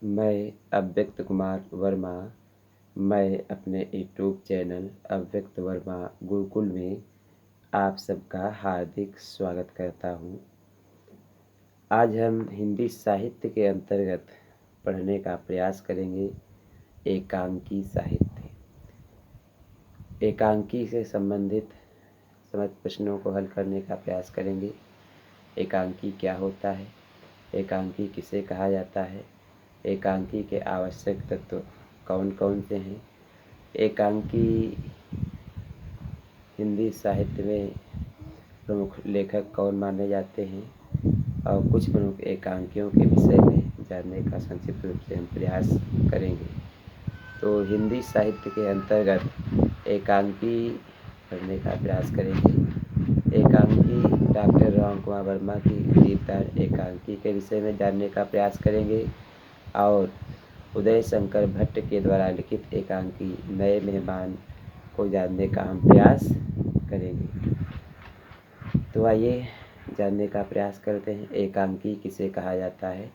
मैं अव्यक्त कुमार वर्मा। मैं अपने यूट्यूब चैनल अव्यक्त वर्मा गुरुकुल में आप सबका हार्दिक स्वागत करता हूँ। आज हम हिंदी साहित्य के अंतर्गत पढ़ने का प्रयास करेंगे एकांकी साहित्य। एकांकी से संबंधित समझ प्रश्नों को हल करने का प्रयास करेंगे। एकांकी क्या होता है, एकांकी किसे कहा जाता है, एकांकी के आवश्यक तत्व कौन कौन से हैं, एकांकी हिंदी साहित्य में प्रमुख लेखक कौन माने जाते हैं और कुछ प्रमुख एकांकियों के विषय में जानने का संक्षिप्त रूप से हम प्रयास करेंगे। तो हिंदी साहित्य के अंतर्गत एकांकी पढ़ने का प्रयास करेंगे। एकांकी डॉक्टर राम कुमार वर्मा की दीपदान एकांकी के विषय में जानने का प्रयास करेंगे और उदय शंकर भट्ट के द्वारा लिखित एकांकी नए मेहमान को जानने का हम प्रयास करेंगे। तो आइए जानने का प्रयास करते हैं एकांकी किसे कहा जाता है।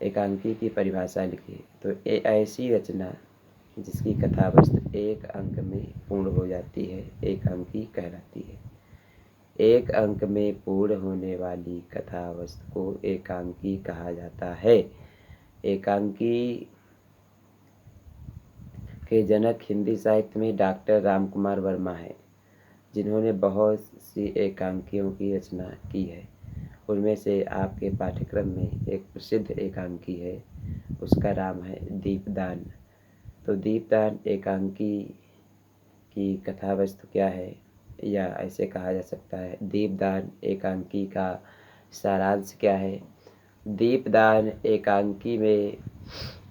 एकांकी की परिभाषा लिखिए। तो ऐसी रचना जिसकी कथा वस्तु एक अंक में पूर्ण हो जाती है एकांकी कहलाती है। एक अंक में पूर्ण होने वाली कथा वस्तु को एकांकी कहा जाता है। एकांकी के जनक हिंदी साहित्य में डॉक्टर राम कुमार वर्मा है, जिन्होंने बहुत सी एकांकियों की रचना की है। उनमें से आपके पाठ्यक्रम में एक प्रसिद्ध एकांकी है, उसका नाम है दीपदान। तो दीपदान एकांकी की कथा वस्तु क्या है, या ऐसे कहा जा सकता है दीपदान एकांकी का सारांश क्या है। दीपदान एकांकी में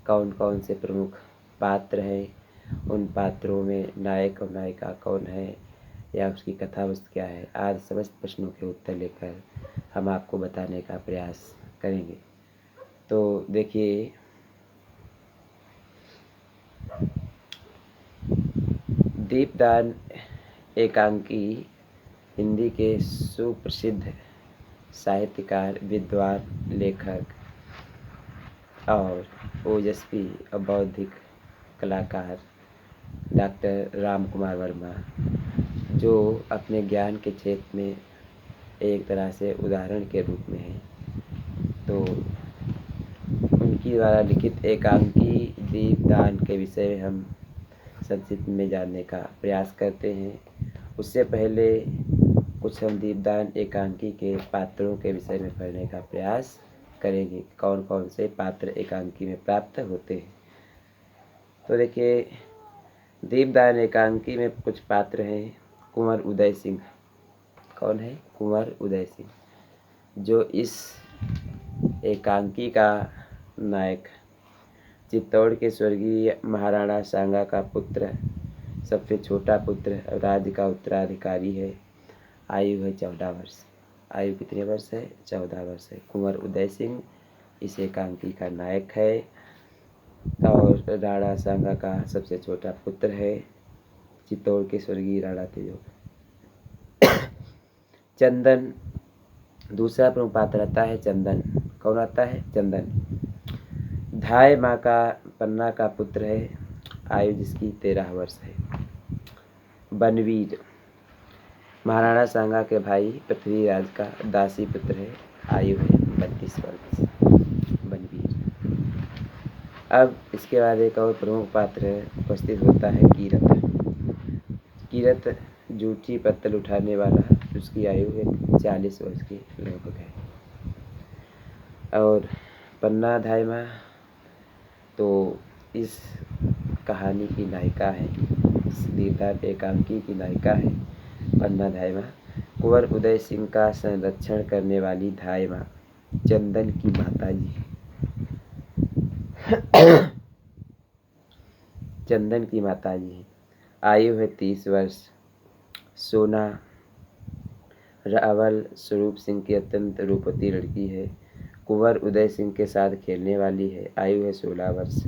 कौन कौन से प्रमुख पात्र हैं, उन पात्रों में नायक और नायिका कौन है, या उसकी कथा वस्तु क्या है, आज समस्त प्रश्नों के उत्तर लेकर हम आपको बताने का प्रयास करेंगे। तो देखिए, दीपदान एकांकी हिंदी के सुप्रसिद्ध साहित्यकार, विद्वान, लेखक और ओजस्वी और बौद्धिक कलाकार डॉक्टर राम कुमार वर्मा, जो अपने ज्ञान के क्षेत्र में एक तरह से उदाहरण के रूप में हैं, तो उनकी द्वारा लिखित एकांकी दीपदान के विषय में हम संक्षिप्त में जानने का प्रयास करते हैं। उससे पहले कुछ हम दीपदान एकांकी के पात्रों के विषय में पढ़ने का प्रयास करेंगे, कौन कौन से पात्र एकांकी में प्राप्त होते हैं। तो देखिए, दीपदान एकांकी में कुछ पात्र हैं। कुंवर उदय सिंह। कौन है? कुंवर उदय सिंह, जो इस एकांकी का नायक, चित्तौड़ के स्वर्गीय महाराणा सांगा का पुत्र, सबसे छोटा पुत्र, राज्य का उत्तराधिकारी है। आयु है 14 वर्ष। आयु कितने वर्ष है? 14 वर्ष है। कुंवर उदय सिंह इस एकांकी का नायक है और राणा सांगा का सबसे छोटा पुत्र है। चित्तौड़ के स्वर्गीय राणा थे जो। चंदन दूसरा प्रमुख पात्र आता है। चंदन कौन आता है? चंदन धाय माँ का पन्ना का पुत्र है। आयु जिसकी 13 वर्ष है। बनवीर महाराणा सांगा के भाई पृथ्वीराज का दासी पुत्र है। आयु है 32 वर्ष। बनवीर। अब इसके बाद एक और प्रमुख पात्र उपस्थित होता है कीरत। कीरत जूठी पत्तल उठाने वाला, उसकी आयु है 40 वर्ष की लगभग है। और पन्ना धायमा तो इस कहानी की नायिका है, इस दीपदान एकांकी की नायिका है पन्ना धायमा। कुंवर उदय सिंह का संरक्षण करने वाली धायमा चंदन की माताजी है। चंदन की माताजी है। आयु है 30 वर्ष। सोना रावल स्वरूप सिंह की अत्यंत रूपवती लड़की है। कुंवर उदय सिंह के साथ खेलने वाली है। आयु है 16 वर्ष।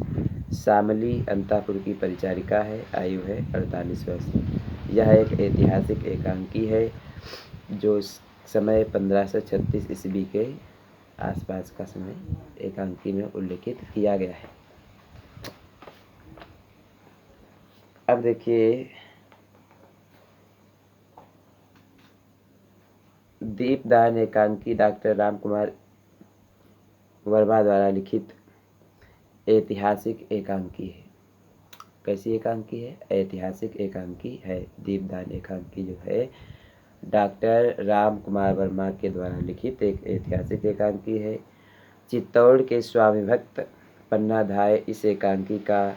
शामली अंतापुर की परिचारिका है। आयु है 48 वर्ष। यह एक ऐतिहासिक एकांकी है जो समय 1536 ईस्वी के आसपास का समय एकांकी में उल्लेखित किया गया है। अब देखिए, दीपदान एकांकी डॉक्टर रामकुमार वर्मा द्वारा लिखित ऐतिहासिक एकांकी है। कैसी एकांकी है? ऐतिहासिक एकांकी है। दीपदान एकांकी जो है डॉक्टर राम कुमार वर्मा के द्वारा लिखित एक ऐतिहासिक एकांकी है। चित्तौड़ के स्वामी भक्त पन्ना धाय इस एकांकी का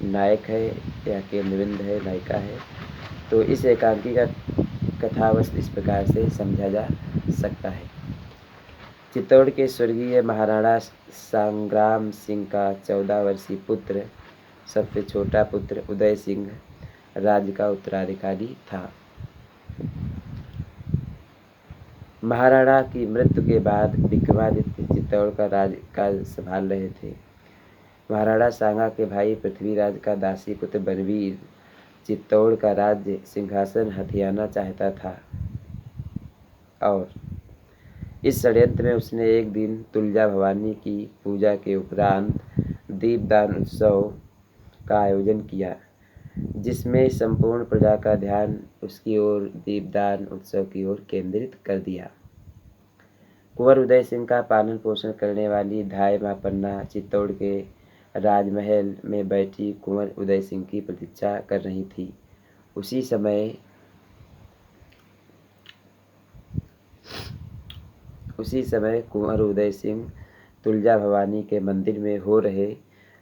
नायक है या केंद्रबिंद है, नायिका है। तो इस एकांकी का कथावस्तु इस प्रकार से समझा जा सकता है। चित्तौड़ के स्वर्गीय महाराणा संग्राम सिंह का 14 वर्षीय पुत्र, सबसे छोटा पुत्र उदय सिंह राज्य का उत्तराधिकारी था। महाराणा की मृत्यु के बाद विक्रमादित्य चित्तौड़ का राज्य संभाल रहे थे। महाराणा सांगा के भाई पृथ्वीराज का दासी पुत्र बनवीर चित्तौड़ का राज्य सिंहासन हथियाना चाहता था और इस षड्यंत्र में उसने एक दिन तुलजा भवानी की पूजा के उपरांत दीपदान उत्सव का आयोजन किया, जिसमें संपूर्ण प्रजा का ध्यान उसकी ओर दीपदान उत्सव की ओर केंद्रित कर दिया। कुंवर उदय सिंह का पालन पोषण करने वाली धाय मां पन्ना चित्तौड़ के राजमहल में बैठी कुंवर उदय सिंह की प्रतीक्षा कर रही थी। उसी समय कुंवर उदय सिंह तुलजा भवानी के मंदिर में हो रहे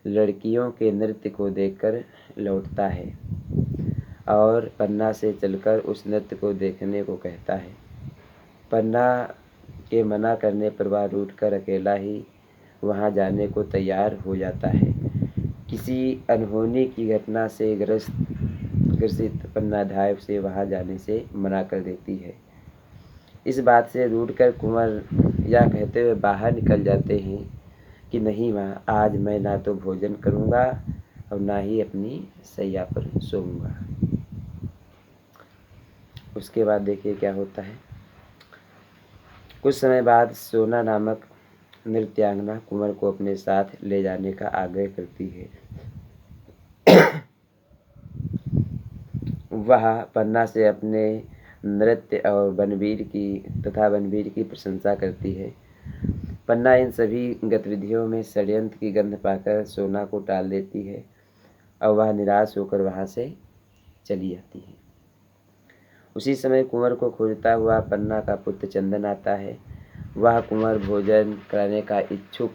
लड़कियों के नृत्य को देखकर लौटता है और पन्ना से चलकर उस नृत्य को देखने को कहता है। पन्ना के मना करने पर वह रूठकर अकेला ही वहां जाने को तैयार हो जाता है। किसी अनहोनी की घटना से ग्रसित पन्ना धाय से वहां जाने से मना कर देती है। इस बात से रूठकर कुंवर यह कहते हुए बाहर निकल जाते हैं कि नहीं माँ, आज मैं ना तो भोजन करूँगा और ना ही अपनी सैया पर सोऊंगा। उसके बाद देखिए क्या होता है। कुछ समय बाद सोना नामक नृत्यांगना कुंवर को अपने साथ ले जाने का आग्रह करती है। वह पन्ना से अपने नृत्य और बनवीर की प्रशंसा करती है। पन्ना इन सभी गतिविधियों में षड्यंत्र की गंध पाकर सोना को टाल देती है और वह निराश होकर वहां से चली जाती है। उसी समय कुंवर को खोजता हुआ पन्ना का पुत्र चंदन आता है। वह कुंवर भोजन कराने का इच्छुक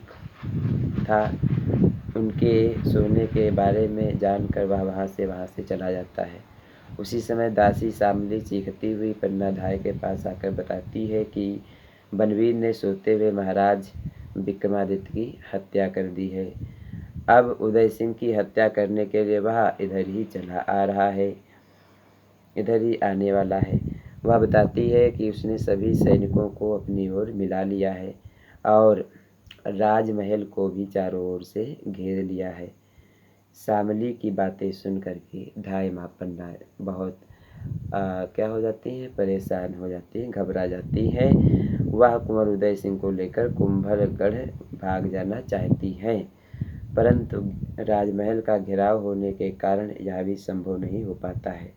था। उनके सोने के बारे में जानकर वह वहां से चला जाता है। उसी समय दासी शामली चीखती हुई पन्ना धाय के पास आकर बताती है कि बनवीर ने सोते हुए महाराज विक्रमादित्य की हत्या कर दी है। अब उदय सिंह की हत्या करने के लिए वह इधर ही आने वाला है। वह बताती है कि उसने सभी सैनिकों को अपनी ओर मिला लिया है और राजमहल को भी चारों ओर से घेर लिया है। शामली की बातें सुन करके धाय मां पन्ना बहुत क्या हो जाती हैं, परेशान हो जाती हैं, घबरा जाती हैं। वह कुंवर उदय सिंह को लेकर कुंभलगढ़ भाग जाना चाहती हैं, परंतु राजमहल का घेराव होने के कारण यह भी संभव नहीं हो पाता है।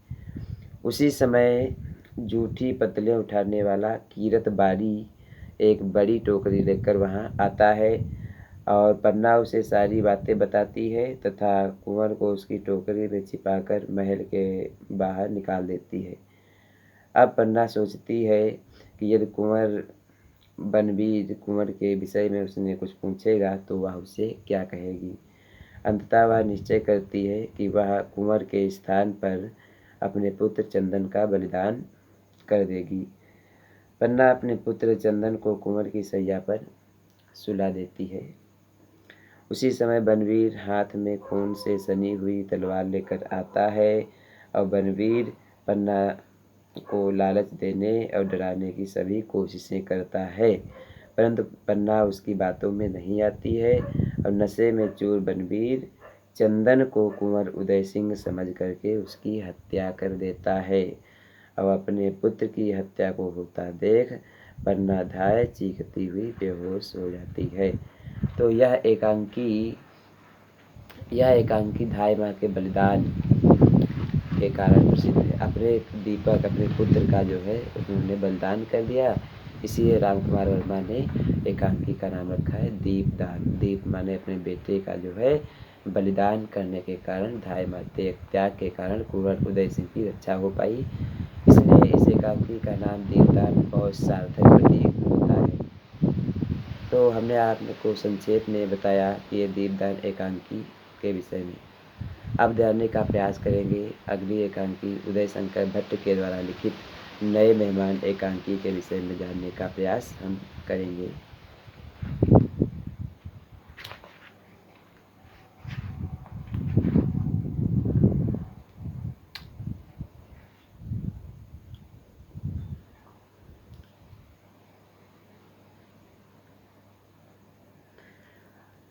उसी समय जूठी पतले उठाने वाला कीरत बारी एक बड़ी टोकरी लेकर वहां आता है और पन्ना उसे सारी बातें बताती है तथा कुंवर को उसकी टोकरी में छिपाकर महल के बाहर निकाल देती है। अब पन्ना सोचती है कि यदि बनवीर कुंवर के विषय में उसने कुछ पूछेगा तो वह उसे क्या कहेगी। अंततः वह निश्चय करती है कि वह कुंवर के स्थान पर अपने पुत्र चंदन का बलिदान कर देगी। पन्ना अपने पुत्र चंदन को कुंवर की सैया पर सुला देती है। उसी समय बनवीर हाथ में खून से सनी हुई तलवार लेकर आता है और बनवीर पन्ना को लालच देने और डराने की सभी कोशिशें करता है, परंतु पन्ना उसकी बातों में नहीं आती है और नशे में चूर बनवीर चंदन को कुंवर उदय सिंह समझ करके उसकी हत्या कर देता है और अपने पुत्र की हत्या को होता देख वर्णाध्याय चीखती हुई बेहोश हो जाती है। तो यह एकांकी धाय माँ के बलिदान के कारण प्रसिद्ध है। अपने दीपक अपने पुत्र का जो है उन्होंने बलिदान कर दिया, इसलिए राम कुमार वर्मा ने एकांकी का नाम रखा है दीपदान। दीप माने अपने बेटे का जो है बलिदान करने के कारण, धाय माँ त्याग के कारण कुंवर उदय सिंह की रक्षा हो पाई, इसलिए इस एकांकी का नाम दीपदान बहुत सार्थक प्रतीक होता है। तो हमने आपको संक्षेप में बताया कि ये दीपदान एकांकी के विषय में। अब जानने का प्रयास करेंगे अगली एकांकी उदय शंकर भट्ट के द्वारा लिखित नए मेहमान एकांकी के विषय में जानने का प्रयास हम करेंगे।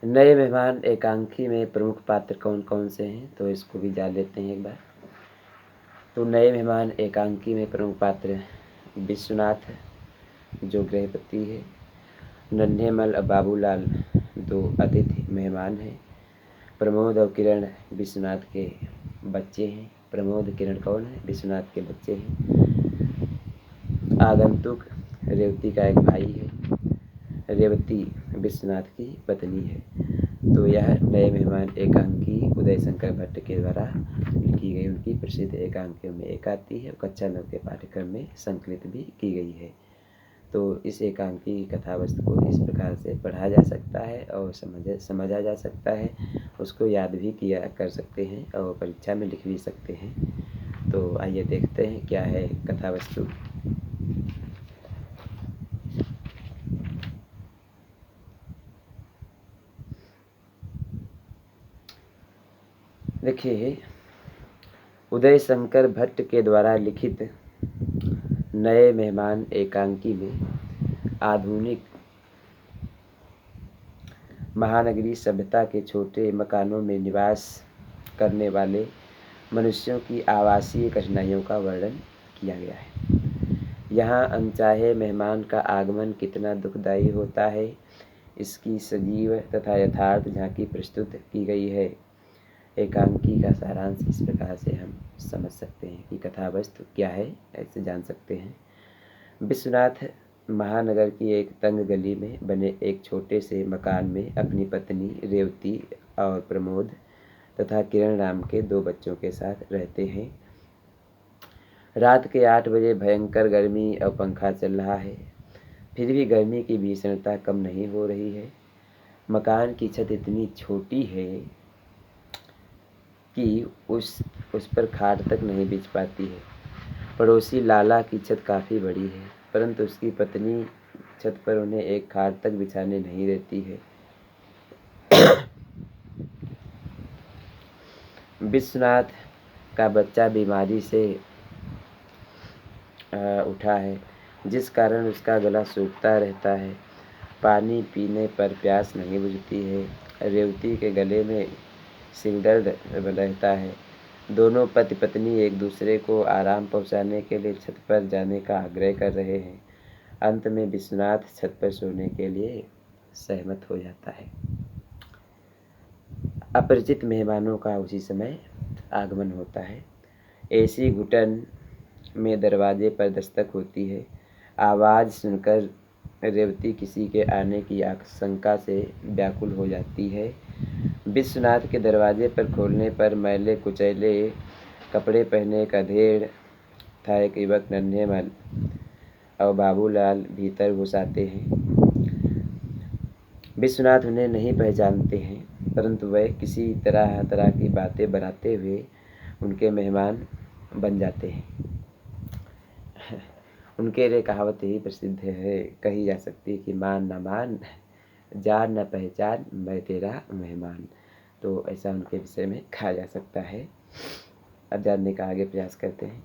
नए मेहमान एकांकी में प्रमुख पात्र कौन कौन से हैं, तो इसको भी जान लेते हैं एक बार। तो नए मेहमान एकांकी में प्रमुख पात्र विश्वनाथ जो गृहपति है, नन्हेमल और बाबूलाल दो अतिथि मेहमान हैं, प्रमोद और किरण विश्वनाथ के बच्चे हैं। प्रमोद किरण कौन है? विश्वनाथ के बच्चे हैं। आगंतुक रेवती का एक भाई है, रेवती विश्वनाथ की पत्नी है। तो यह नए मेहमान एकांकी उदय शंकर भट्ट के द्वारा लिखी गई उनकी प्रसिद्ध एकांकियों में एक आती है, कक्षा 9 के पाठ्यक्रम में संकलित भी की गई है। तो इस एकांकी की कथा वस्तु को इस प्रकार से पढ़ा जा सकता है और समझा जा सकता है, उसको याद भी किया कर सकते हैं और परीक्षा में लिख भी सकते हैं। तो आइए देखते हैं क्या है कथा वस्तु। देखिए, उदय शंकर भट्ट के द्वारा लिखित नए मेहमान एकांकी में आधुनिक महानगरीय सभ्यता के छोटे मकानों में निवास करने वाले मनुष्यों की आवासीय कठिनाइयों का वर्णन किया गया है। यहाँ अनचाहे मेहमान का आगमन कितना दुखदायी होता है, इसकी सजीव तथा यथार्थ झांकी प्रस्तुत की गई है। एकांकी का सारांश इस प्रकार से हम समझ सकते हैं कि कथा वस्तु क्या है, ऐसे जान सकते हैं। विश्वनाथ महानगर की एक तंग गली में बने एक छोटे से मकान में अपनी पत्नी रेवती और प्रमोद तथा किरण नाम के 2 बच्चों के साथ रहते हैं। रात के 8 बजे भयंकर गर्मी और पंखा चल रहा है, फिर भी गर्मी की भीषणता कम नहीं हो रही है। मकान की छत इतनी छोटी है कि उस पर खाट तक नहीं बिछ पाती है। पड़ोसी लाला की छत काफ़ी बड़ी है, परंतु उसकी पत्नी छत पर उन्हें एक खाट तक बिछाने नहीं देती है। विश्वनाथ का बच्चा बीमारी से उठा है, जिस कारण उसका गला सूखता रहता है। पानी पीने पर प्यास नहीं बुझती है। रेवती के गले में सिरदर्द रहता है। दोनों पति पत्नी एक दूसरे को आराम पहुंचाने के लिए छत पर जाने का आग्रह कर रहे हैं। अंत में विश्वनाथ छत पर सोने के लिए सहमत हो जाता है। अपरिचित मेहमानों का उसी समय आगमन होता है। ऐसी घुटन में दरवाजे पर दस्तक होती है। आवाज़ सुनकर रेवती किसी के आने की आशंका से व्याकुल हो जाती है। विश्वनाथ के दरवाजे पर खोलने पर मैले कुचैले कपड़े पहने एक अधेड़ था एक युवक नन्हेमल और बाबूलाल भीतर घुस आते हैं। विश्वनाथ उन्हें नहीं पहचानते हैं, परंतु वह किसी तरह की बातें बनाते हुए उनके मेहमान बन जाते हैं। उनके लिए कहावत यही प्रसिद्ध है, कही जा सकती है कि मान न मान, जान न पहचान, मैं तेरा मेहमान। तो ऐसा उनके विषय में कहा जा सकता है। अब जानने का आगे प्रयास करते हैं।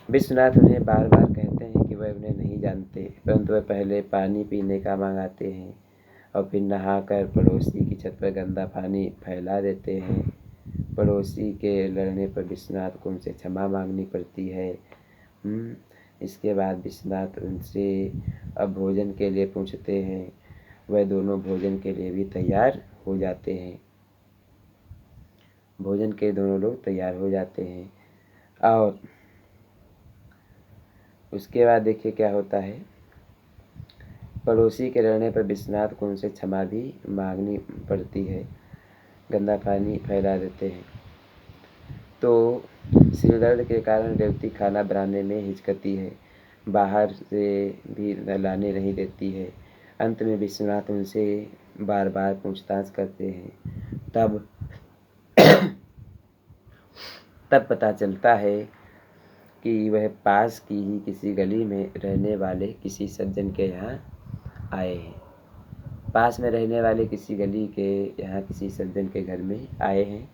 विश्वनाथ उन्हें बार बार कहते हैं कि वह उन्हें नहीं जानते, परंतु वह पहले पानी पीने का मांगाते हैं और फिर नहाकर पड़ोसी की छत पर गंदा पानी फैला देते हैं। पड़ोसी के लड़ने पर विश्वनाथ को उनसे क्षमा मांगनी पड़ती है। इसके बाद विश्वनाथ उनसे अब भोजन के लिए पूछते हैं। वह दोनों भोजन के लिए भी तैयार हो जाते हैं। भोजन के दोनों लोग तैयार हो जाते हैं। और उसके बाद देखिए क्या होता है। पड़ोसी के रहने पर विश्वनाथ को उनसे क्षमा भी मांगनी पड़ती है। गंदा पानी फैला देते हैं। तो सिर दर्द के कारण रेवती खाना बनाने में हिचकती है। बाहर से भी लाने नहीं देती है। अंत में विश्वनाथ उनसे बार बार पूछताछ करते हैं। तब पता चलता है कि वह पास की ही किसी गली में रहने वाले किसी सज्जन के यहाँ आए हैं। पास में रहने वाले किसी गली के यहाँ किसी सज्जन के घर में आए हैं।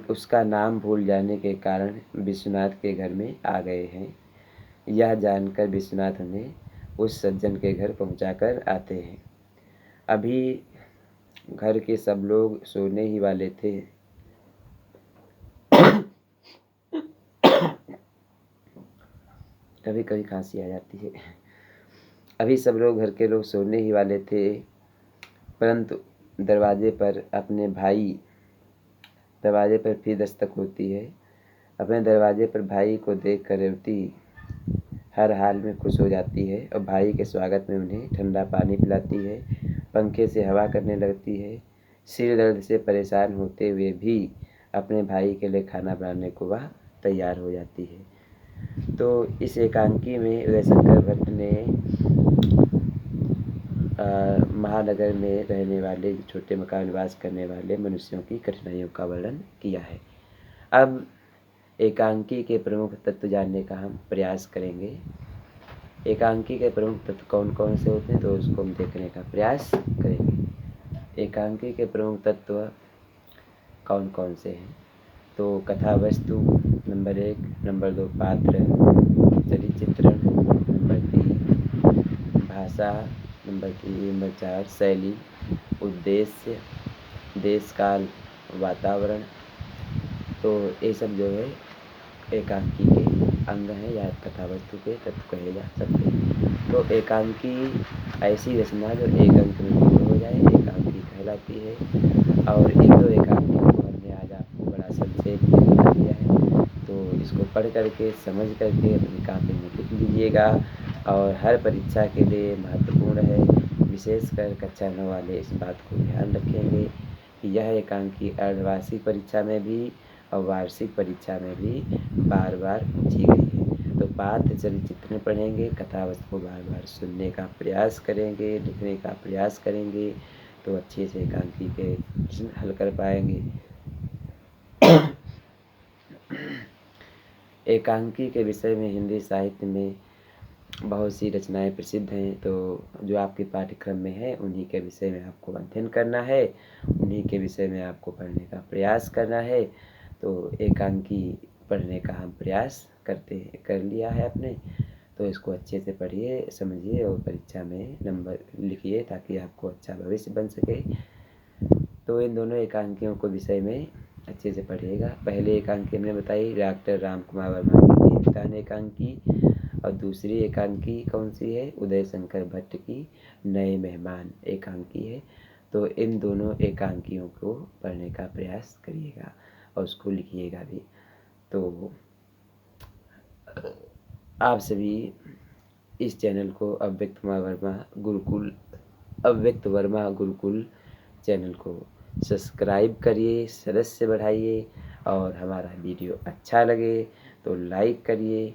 उसका नाम भूल जाने के कारण विश्वनाथ के घर में आ गए हैं। यह जानकर विश्वनाथ उन्हें उस सज्जन के घर पहुंचाकर आते हैं। अभी घर के सब लोग सोने ही वाले थे। कभी कभी खांसी आ जाती है। अभी सब लोग घर के लोग सोने ही वाले थे, परंतु दरवाजे पर फिर दस्तक होती है। अपने दरवाजे पर भाई को देख कर रेवती हर हाल में खुश हो जाती है और भाई के स्वागत में उन्हें ठंडा पानी पिलाती है, पंखे से हवा करने लगती है। सिर दर्द से परेशान होते हुए भी अपने भाई के लिए खाना बनाने को वह तैयार हो जाती है। तो इस एकांकी में उदयशंकर भट्ट ने महानगर में रहने वाले छोटे मकान में निवास करने वाले मनुष्यों की कठिनाइयों का वर्णन किया है। अब एकांकी के प्रमुख तत्व जानने का हम प्रयास करेंगे। एकांकी के प्रमुख तत्व कौन कौन से होते हैं तो उसको हम देखने का प्रयास करेंगे। एकांकी के प्रमुख तत्व कौन कौन से हैं तो कथा वस्तु नंबर 1, नंबर 2 पात्र, चरित्र चित्रण, नंबर 3 भाषा, नंबर 4 शैली, उद्देश्य, देश काल, वातावरण। तो ये सब जो है एकांकी के अंग हैं या कथा वस्तु के तत्व कहे जा सकते हैं। तो एकांकी ऐसी रचना जो एक अंक में पूर्ण हो जाए एकांकी कहलाती है। और एक दो एकांकी को हमने आज आपको बड़ा संक्षेप में बता दिया है, तो इसको पढ़ करके समझ करके अपनी कॉपी में लिख लीजिएगा। और हर परीक्षा के लिए महत्वपूर्ण है, विशेषकर कक्षा 9 वाले इस बात को ध्यान रखेंगे कि यह एकांकी अर्धवार्षिक परीक्षा में भी और वार्षिक परीक्षा में भी बार बार पूछी गई है। तो पात्र चरित्र चित्रण पढ़ेंगे, कथा वस्तु को बार बार सुनने का प्रयास करेंगे, लिखने का प्रयास करेंगे, तो अच्छे से एकांकी के प्रश्न हल कर पाएंगे। एकांकी के विषय में हिंदी साहित्य में बहुत सी रचनाएं प्रसिद्ध हैं, तो जो आपके पाठ्यक्रम में है उन्हीं के विषय में आपको अध्ययन करना है, उन्हीं के विषय में आपको पढ़ने का प्रयास करना है। तो एकांकी पढ़ने का हम प्रयास कर लिया है अपने, तो इसको अच्छे से पढ़िए, समझिए और परीक्षा में नंबर लिखिए ताकि आपको अच्छा भविष्य बन सके। तो इन दोनों एकांकियों को विषय में अच्छे से पढ़िएगा। पहले एकांकी हमने बताई डॉक्टर राम कुमार वर्मा की देवदान एकांकी, और दूसरी एकांकी कौन सी है उदय शंकर भट्ट की नए मेहमान एकांकी है। तो इन दोनों एकांकियों को पढ़ने का प्रयास करिएगा और उसको लिखिएगा भी। तो आप सभी इस चैनल को अव्यक्त वर्मा गुरुकुल चैनल को सब्सक्राइब करिए, सदस्य बढ़ाइए, और हमारा वीडियो अच्छा लगे तो लाइक करिए,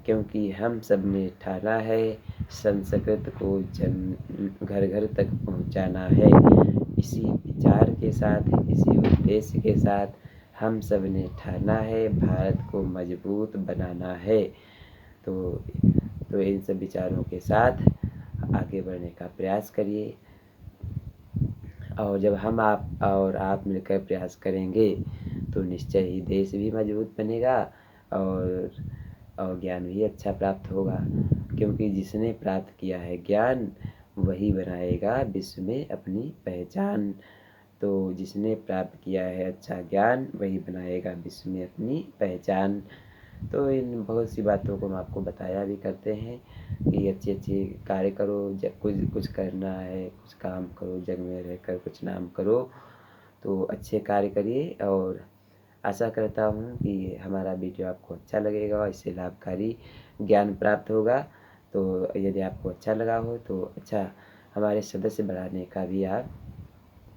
क्योंकि हम सब ने ठाना है संस्कृत को घर घर तक पहुंचाना है। इसी विचार के साथ, इसी उद्देश्य के साथ हम सब ने ठाना है भारत को मजबूत बनाना है। तो इन सब विचारों के साथ आगे बढ़ने का प्रयास करिए, और जब हम आप मिलकर प्रयास करेंगे तो निश्चय ही देश भी मजबूत बनेगा और ज्ञान भी अच्छा प्राप्त होगा, क्योंकि जिसने प्राप्त किया है ज्ञान वही बनाएगा विश्व में अपनी पहचान। तो जिसने प्राप्त किया है अच्छा ज्ञान वही बनाएगा विश्व में अपनी पहचान। तो इन बहुत सी बातों को हम आपको बताया भी करते हैं कि अच्छे-अच्छे कार्य करो, जब कुछ कुछ करना है, कुछ काम करो, जग में रहकर कुछ नाम करो, तो अच्छे कार्य करिए। और आशा करता हूँ कि हमारा वीडियो आपको अच्छा लगेगा और इससे लाभकारी ज्ञान प्राप्त होगा। तो यदि आपको अच्छा लगा हो तो अच्छा हमारे सदस्य बढ़ाने का भी आप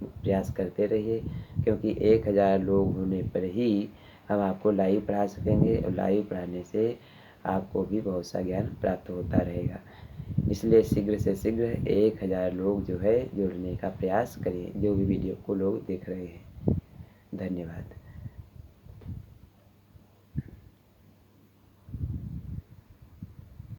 प्रयास करते रहिए, क्योंकि 1000 लोग होने पर ही हम आपको लाइव पढ़ा सकेंगे और लाइव पढ़ाने से आपको भी बहुत सा ज्ञान प्राप्त होता रहेगा। इसलिए शीघ्र से शीघ्र 1000 लोग जो है जुड़ने का प्रयास करिए, जो भी वीडियो को लोग देख रहे हैं। धन्यवाद।